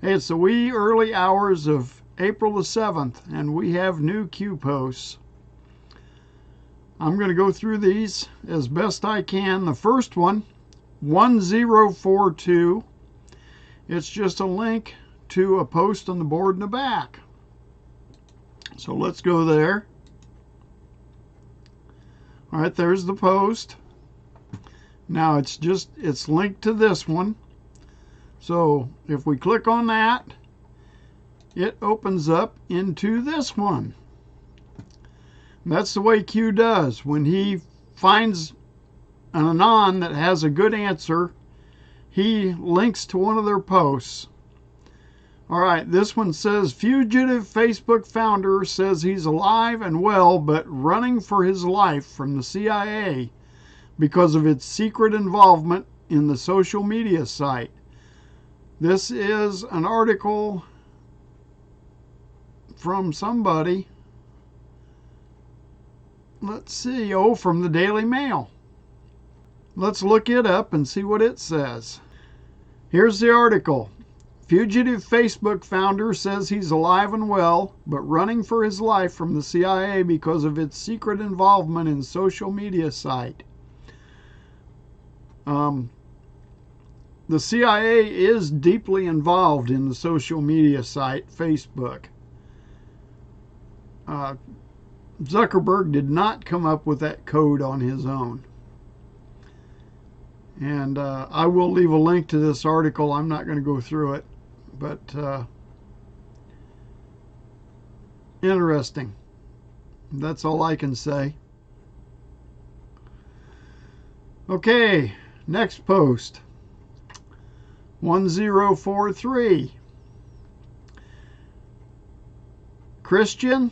It's the wee early hours of April the 7th, and we have new Q posts. I'm going to go through these as best I can. The first one, 1042, it's just a link to a post on the board in the back. So let's go there. All right, there's the post. Now it's linked to this one. So if we click on that, it opens up into this one. And that's the way Q does. When he finds an Anon that has a good answer, he links to one of their posts. All right, this one says, fugitive Facebook founder says he's alive and well, but running for his life from the CIA because of its secret involvement in the social media site. This is an article from somebody. Let's see, from the Daily Mail. Let's look it up and see what it says. Here's the article. Fugitive Facebook founder says he's alive and well, but running for his life from the CIA because of its secret involvement in social media site. The CIA is deeply involved in the social media site Facebook. Zuckerberg did not come up with that code on his own. And I will leave a link to this article. I'm not going to go through it, but interesting. That's all I can say. Okay, next post. 1043. Christian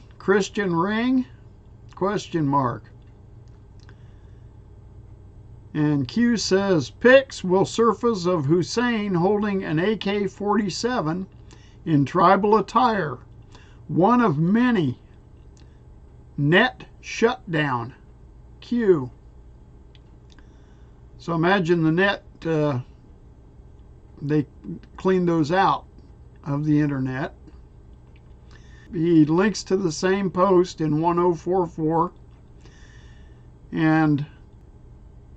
ring? Question mark. And Q says, pics will surface of Hussein holding an AK-47 in tribal attire. One of many. Net shutdown. Q. So imagine the net, they cleaned those out of the internet. He links to the same post in 1044. And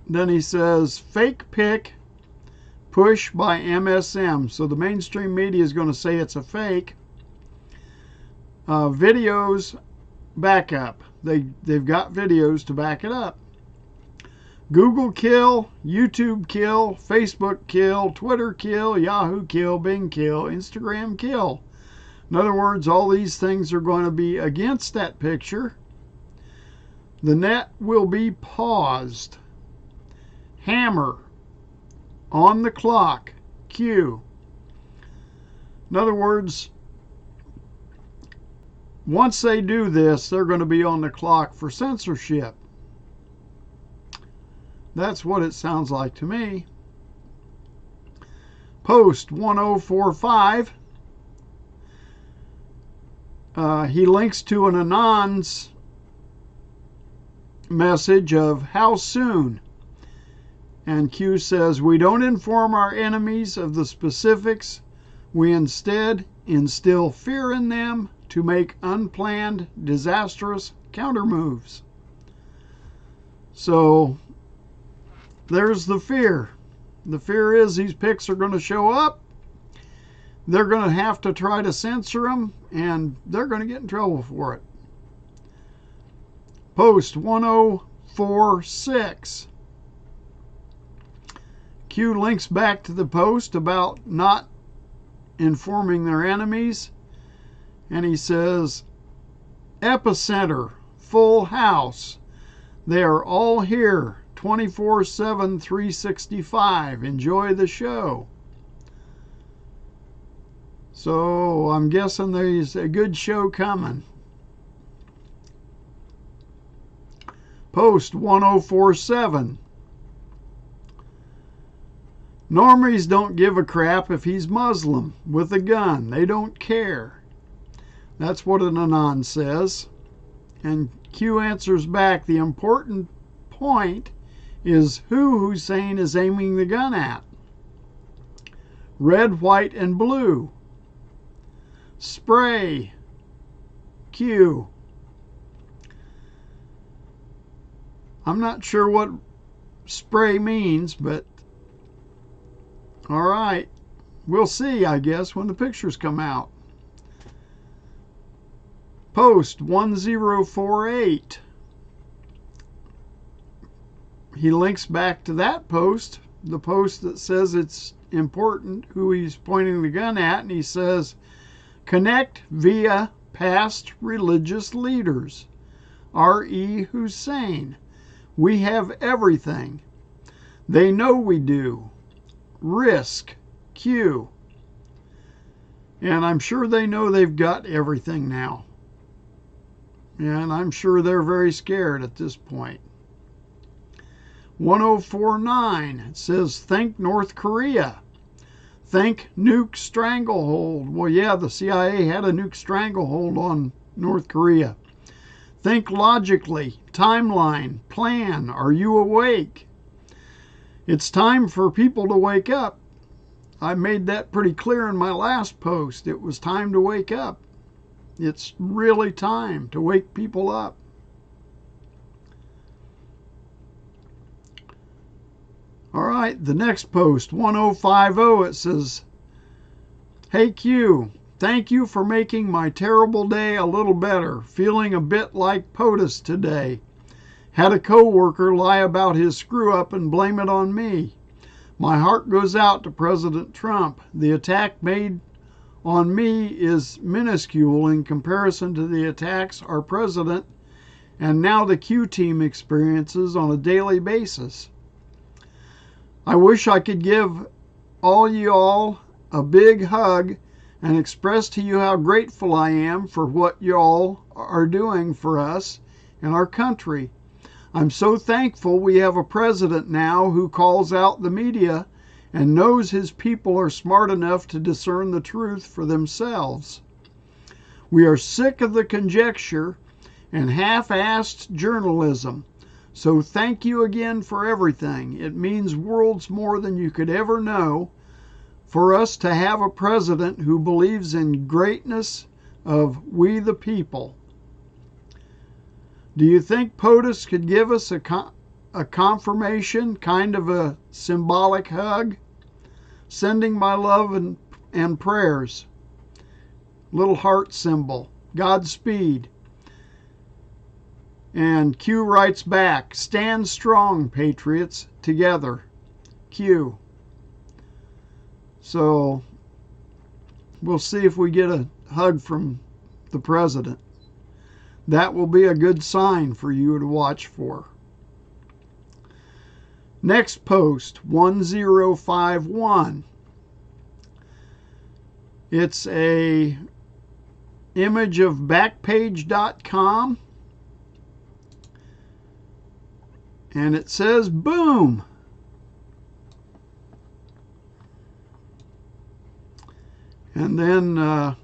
then he says, fake pic push by MSM. So the mainstream media is going to say it's a fake. Videos backup. They've got videos to back it up. Google kill, YouTube kill, Facebook kill, Twitter kill, Yahoo kill, Bing kill, Instagram kill. In other words, all these things are going to be against that picture. The net will be paused. Hammer on the clock. Q. In other words, once they do this, they're going to be on the clock for censorship. That's what it sounds like to me. Post 1045. He links to an Anon's message of how soon. And Q says, we don't inform our enemies of the specifics. We instead instill fear in them to make unplanned, disastrous countermoves. So there's the fear. The fear is these pics are going to show up. They're going to have to try to censor them, and they're going to get in trouble for it. Post 1046. Q links back to the post about not informing their enemies, and he says, epicenter, full house. They are all here, 24/7, 365. Enjoy the show. So I'm guessing there's a good show coming. Post 1047. Normies don't give a crap if he's Muslim with a gun. They don't care. That's what an Anon says. And Q answers back, the important point is who Hussein is aiming the gun at. Red, white, and blue. Spray. Q. I'm not sure what spray means, but all right. We'll see, I guess, when the pictures come out. Post 1048. He links back to that post, the post that says it's important who he's pointing the gun at, and he says, connect via past religious leaders. R.E. Hussein. We have everything. They know we do. Risk. Q. And I'm sure they know they've got everything now. And I'm sure they're very scared at this point. 1049, it says, think North Korea. Think nuke stranglehold. Well, yeah, the CIA had a nuke stranglehold on North Korea. Think logically. Timeline. Plan. Are you awake? It's time for people to wake up. I made that pretty clear in my last post. It was time to wake up. It's really time to wake people up. All right, the next post, 1050, it says, hey Q, thank you for making my terrible day a little better. Feeling a bit like POTUS today. Had a coworker lie about his screw up and blame it on me. My heart goes out to President Trump. The attack made on me is minuscule in comparison to the attacks our president and now the Q team experiences on a daily basis. I wish I could give all y'all a big hug and express to you how grateful I am for what y'all are doing for us and our country. I'm so thankful we have a president now who calls out the media and knows his people are smart enough to discern the truth for themselves. We are sick of the conjecture and half-assed journalism. So thank you again for everything. It means worlds more than you could ever know for us to have a president who believes in greatness of we the people. Do you think POTUS could give us a confirmation, kind of a symbolic hug? Sending my love and prayers. Little heart symbol. Godspeed. And Q writes back, stand strong, patriots, together. Q. So we'll see if we get a hug from the president. That will be a good sign for you to watch for. Next post, 1051. It's a image of Backpage.com. And it says, boom. And then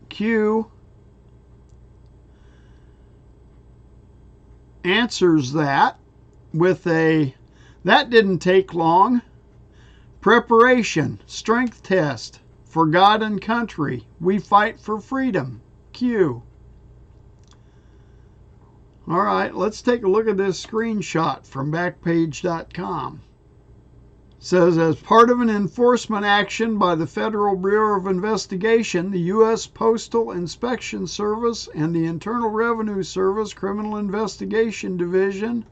Q answers that with a, that didn't take long. Preparation, strength test for God and country. We fight for freedom. Q. All right, let's take a look at this screenshot from Backpage.com. It says, as part of an enforcement action by the Federal Bureau of Investigation, the U.S. Postal Inspection Service and the Internal Revenue Service Criminal Investigation Division,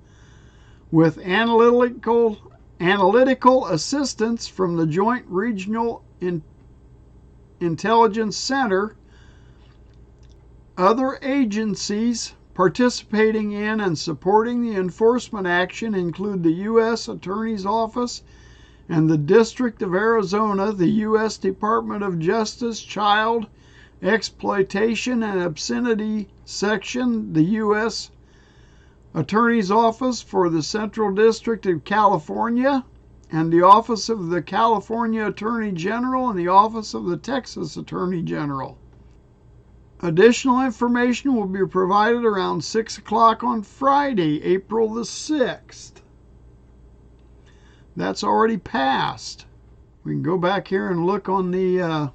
with analytical assistance from the Joint Regional Intelligence Center, other agencies participating in and supporting the enforcement action include the U.S. Attorney's Office and the District of Arizona, the U.S. Department of Justice Child Exploitation and Obscenity Section, the U.S. Attorney's Office for the Central District of California, and the Office of the California Attorney General and the Office of the Texas Attorney General. Additional information will be provided around 6 o'clock on Friday, April the 6th. That's already passed. We can go back here and look on the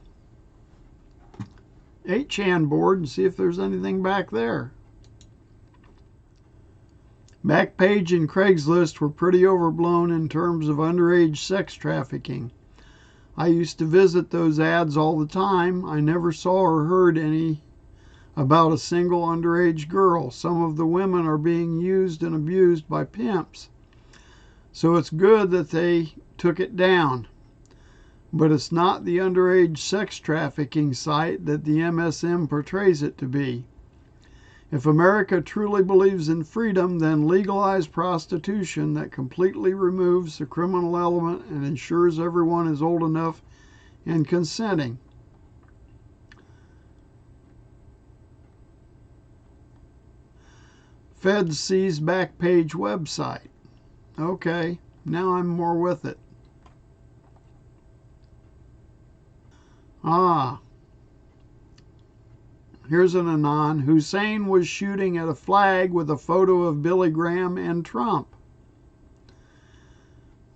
8chan board and see if there's anything back there. Backpage and Craigslist were pretty overblown in terms of underage sex trafficking. I used to visit those ads all the time. I never saw or heard any about a single underage girl. Some of the women are being used and abused by pimps. So it's good that they took it down. But it's not the underage sex trafficking site that the MSM portrays it to be. If America truly believes in freedom, then legalize prostitution that completely removes the criminal element and ensures everyone is old enough and consenting. Feds seize Backpage website. Okay, now I'm more with it. Here's an Anon. Hussein was shooting at a flag with a photo of Billy Graham and Trump.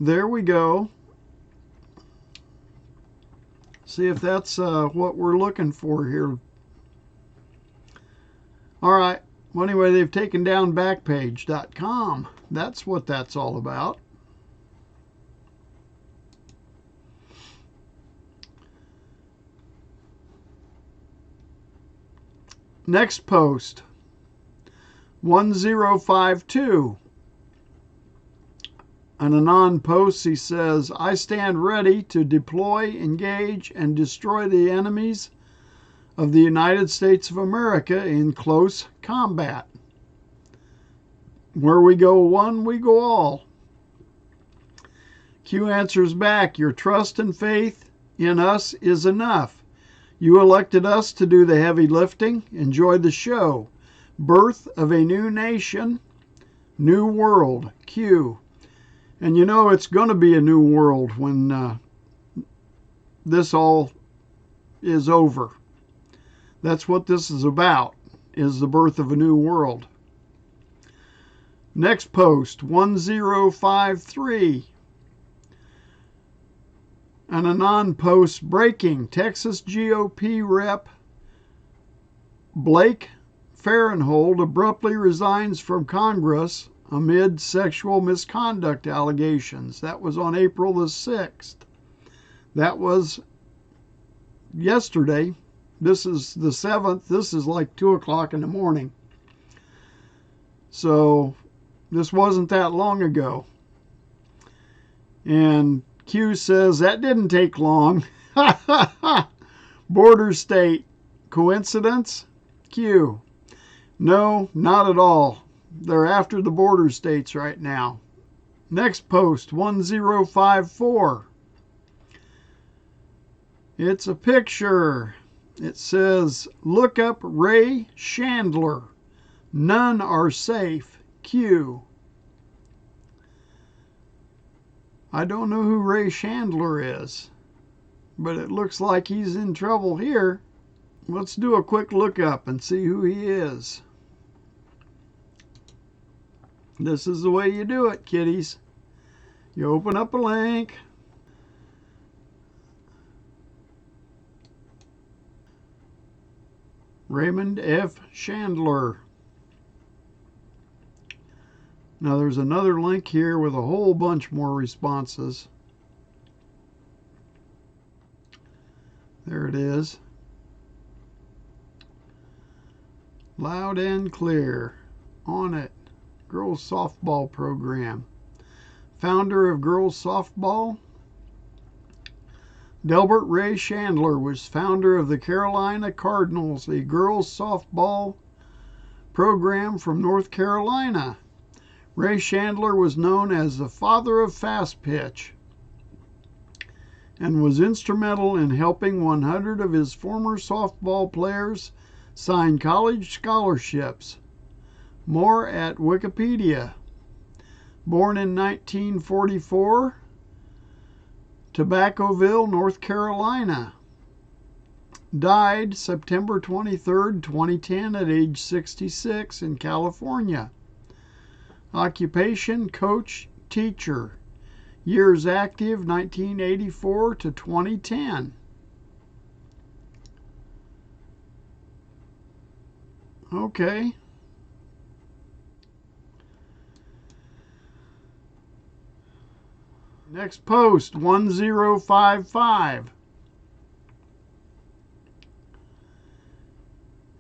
There we go. See if that's what we're looking for here. All right. Well, anyway, they've taken down Backpage.com. That's what that's all about. Next post, 1052. An Anon post, he says, I stand ready to deploy, engage, and destroy the enemies of the United States of America in close combat. Where we go one, we go all. Q answers back, your trust and faith in us is enough. You elected us to do the heavy lifting. Enjoy the show. Birth of a new nation, new world. Q. And you know it's going to be a new world when this all is over. That's what this is about, is the birth of a new world. Next post, 1053. An Anon post breaking. Texas GOP rep Blake Farenthold abruptly resigns from Congress amid sexual misconduct allegations. That was on April the 6th. That was yesterday. This is the 7th. This is like 2 o'clock in the morning. So this wasn't that long ago. And Q says, that didn't take long. Border state. Coincidence? Q. No, not at all. They're after the border states right now. Next post, 1054. It's a picture. It says, look up Ray Chandler. None are safe. Q. I don't know who Ray Chandler is, but it looks like he's in trouble here. Let's do a quick look up and see who he is. This is the way you do it, kiddies. You open up a link. Raymond F. Chandler. Now there's another link here with a whole bunch more responses. There it is. Loud and clear. On it. Girls softball program. Founder of girls softball. Delbert Ray Chandler was founder of the Carolina Cardinals, a girls softball program from North Carolina. Ray Chandler was known as the father of fast pitch and was instrumental in helping 100 of his former softball players sign college scholarships. More at Wikipedia. Born in 1944, Tobaccoville, North Carolina. Died September 23, 2010 at age 66 in California. Occupation, coach, teacher. Years active, 1984 to 2010. Okay. Next post, 1055.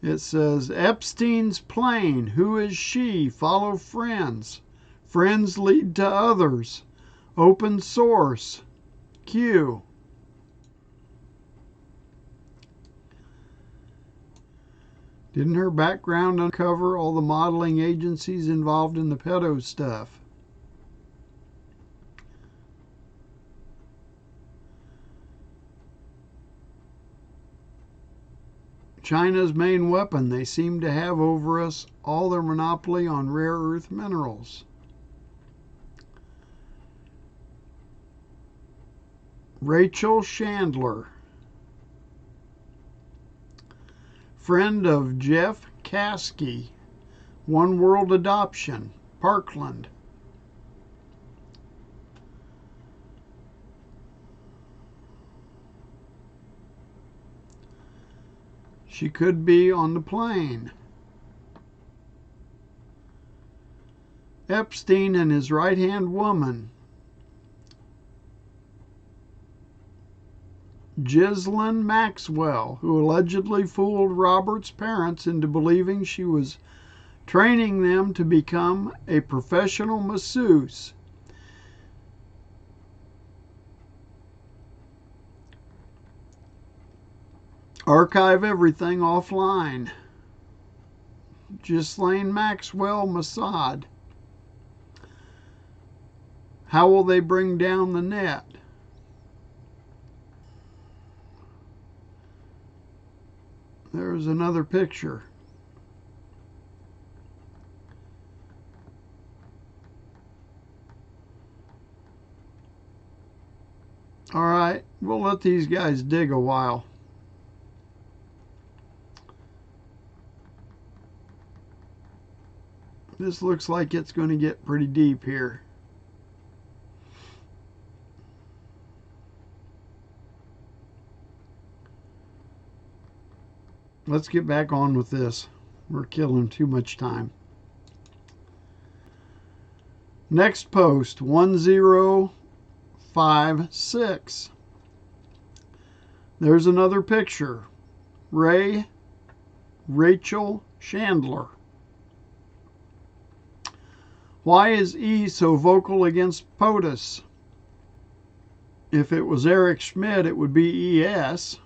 It says, Epstein's plane. Who is she? Follow friends. Friends lead to others. Open source. Q. Didn't her background uncover all the modeling agencies involved in the pedo stuff? China's main weapon. They seem to have over us all their monopoly on rare earth minerals. Rachel Chandler, friend of Jeff Caskey, One World Adoption, Parkland. She could be on the plane. Epstein and his right-hand woman, Ghislaine Maxwell, who allegedly fooled Robert's parents into believing she was training them to become a professional masseuse. Archive everything offline. Ghislaine Maxwell Mossad. How will they bring down the net? There's another picture. All right, we'll let these guys dig a while. This looks like it's going to get pretty deep here. Let's get back on with this. We're killing too much time. Next post, 1056. There's another picture. Rachel Chandler. Why is E so vocal against POTUS? If it was Eric Schmidt, it would be ES.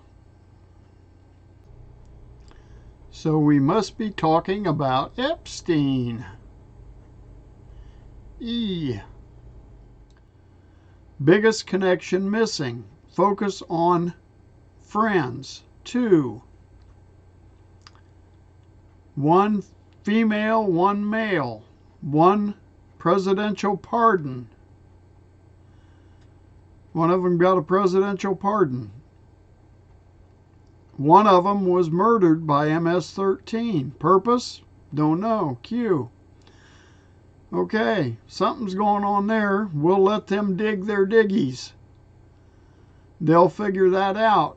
So we must be talking about Epstein. E. Biggest connection missing. Focus on friends. 2. 1 female, 1 male. 1 presidential pardon. One of them got a presidential pardon. One of them was murdered by MS-13. Purpose? Don't know. Q. Okay, something's going on there. We'll let them dig their diggies. They'll figure that out.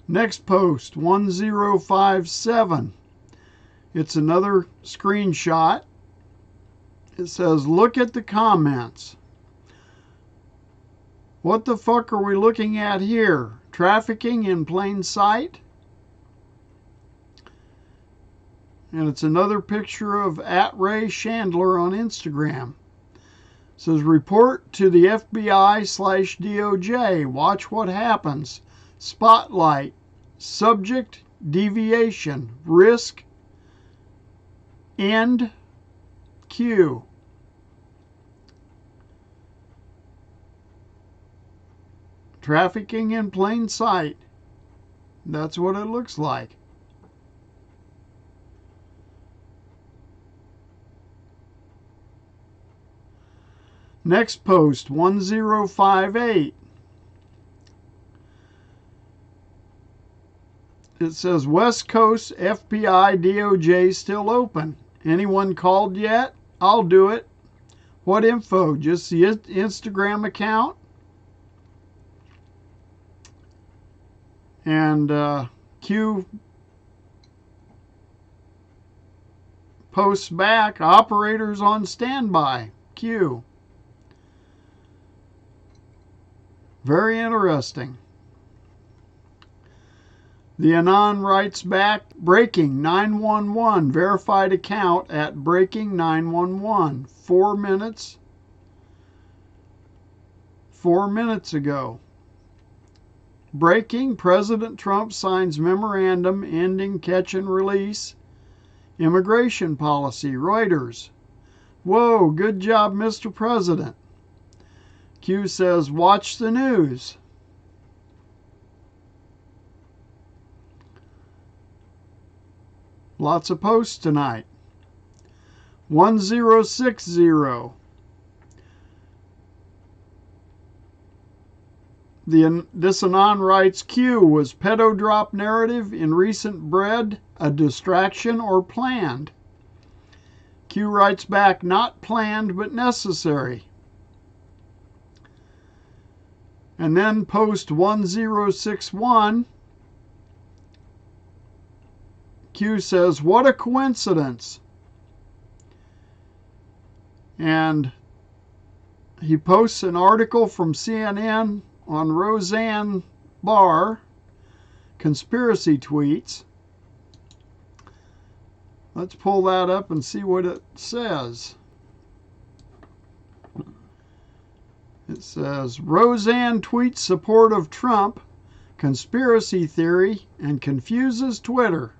Next post, 1057. It's another screenshot. It says, look at the comments. What the fuck are we looking at here? Trafficking in plain sight? And it's another picture of @Ray Chandler on Instagram. It says, report to the FBI/DOJ. Watch what happens. Spotlight. Subject. Deviation. Risk. End. Q. Trafficking in plain sight. That's what it looks like. Next post, 1058. It says West Coast FBI DOJ still open. Anyone called yet? I'll do it. What info? Just the Instagram account? And Q posts back, operators on standby. Q. Very interesting. The Anon writes back, breaking 911, verified account at breaking 911, 4 minutes ago. Breaking, President Trump signs memorandum ending catch and release immigration policy. Reuters. Whoa, good job, Mr. President. Q says, watch the news. Lots of posts tonight. 1060. This Anon writes, Q, was pedo drop narrative in recent bread a distraction or planned? Q writes back, not planned but necessary. And then post 1061. Q says, what a coincidence. And he posts an article from CNN on Roseanne Barr, conspiracy tweets. Let's pull that up and see what it says. It says, Roseanne tweets support of Trump, conspiracy theory, and confuses Twitter.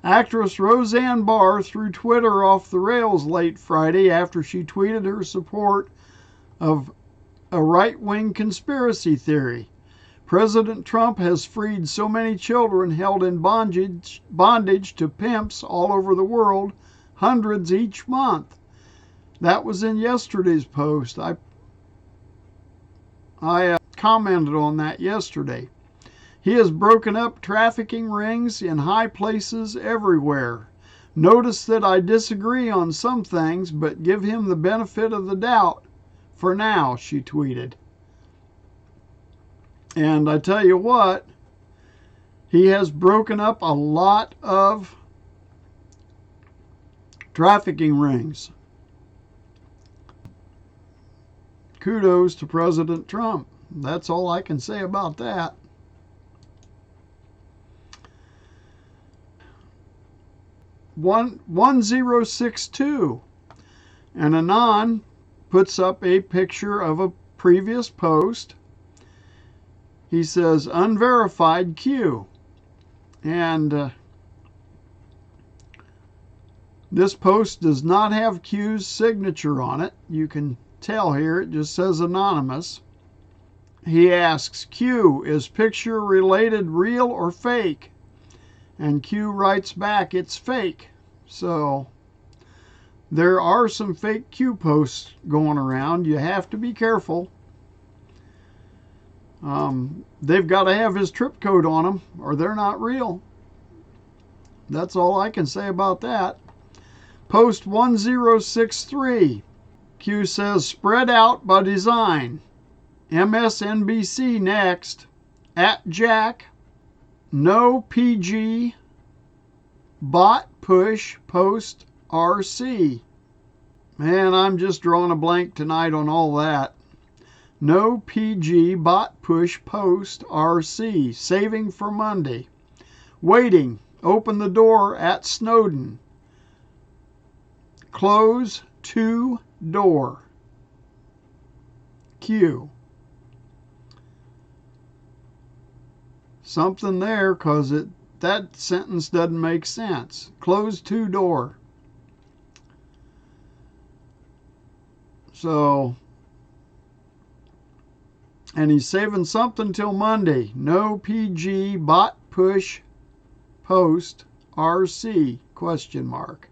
Actress Roseanne Barr threw Twitter off the rails late Friday after she tweeted her support of a right-wing conspiracy theory. President Trump has freed so many children held in bondage to pimps all over the world, hundreds each month. That was in yesterday's post. I commented on that yesterday. He has broken up trafficking rings in high places everywhere. Notice that I disagree on some things, but give him the benefit of the doubt for now, she tweeted. And I tell you what, he has broken up a lot of trafficking rings. Kudos to President Trump. That's all I can say about that. One 1062. And Anon puts up a picture of a previous post. He says, unverified Q. And this post does not have Q's signature on it. You can tell here, it just says anonymous. He asks, Q, is picture related real or fake? And Q writes back, it's fake. So there are some fake Q posts going around. You have to be careful. They've got to have his trip code on them or they're not real. That's all I can say about that. Post 1063. Q says, spread out by design. MSNBC next. At Jack. No PG. Bot push post RC. Man, I'm just drawing a blank tonight on all that. No PG bot push post RC. Saving for Monday. Waiting. Open the door at Snowden. Close to door. Q. Something there, because that sentence doesn't make sense. Close to door. So, and he's saving something till Monday. No PG bot push post RC question mark.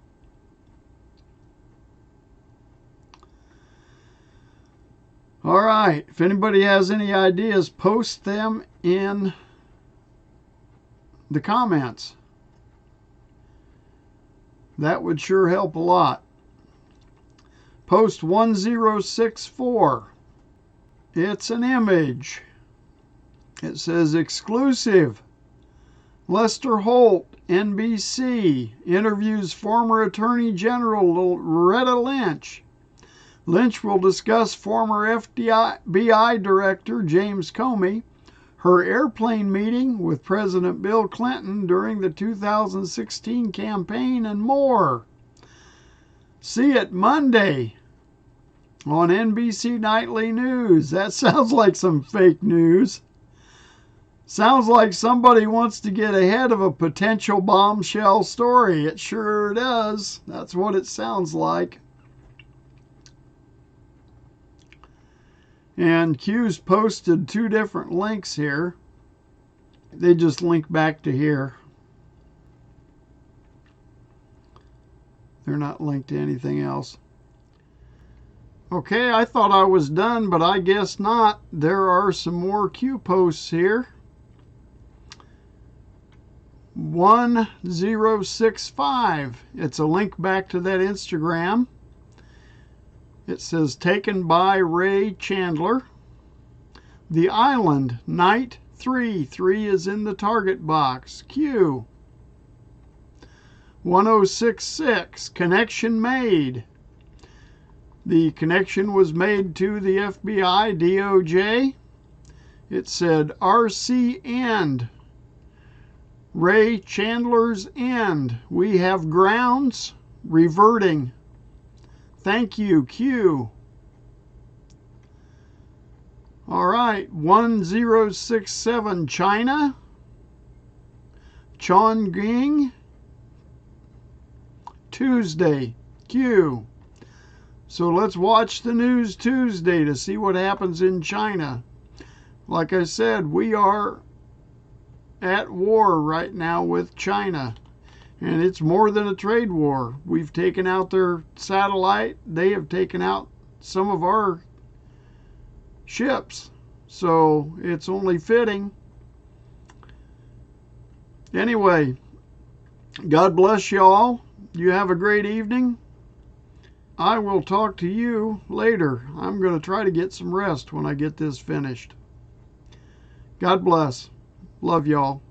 All right, if anybody has any ideas, post them in the comments. That would sure help a lot. Post 1064. It's an image It says exclusive. Lester Holt, NBC, interviews former Attorney General Loretta Lynch. Lynch will discuss former FBI Director James Comey, her airplane meeting with President Bill Clinton during the 2016 campaign, and more. See it Monday on NBC Nightly News. That sounds like some fake news. Sounds like somebody wants to get ahead of a potential bombshell story. It sure does. That's what it sounds like. And Q's posted 2 different links here. They just link back to here. They're not linked to anything else. Okay, I thought I was done, but I guess not. There are some more Q posts here. 1065. It's a link back to that Instagram. It says, taken by Ray Chandler. The Island, night 3. 3 is in the target box. Q. 1066. Connection made. The connection was made to the FBI, DOJ. It said, RC end. Ray Chandler's end. We have grounds. Reverting. Thank you, Q. All right, 1067, China. Chongqing. Tuesday, Q. So let's watch the news Tuesday to see what happens in China. Like I said, we are at war right now with China. And it's more than a trade war. We've taken out their satellite. They have taken out some of our ships. So it's only fitting. Anyway, God bless y'all. You have a great evening. I will talk to you later. I'm going to try to get some rest when I get this finished. God bless. Love y'all.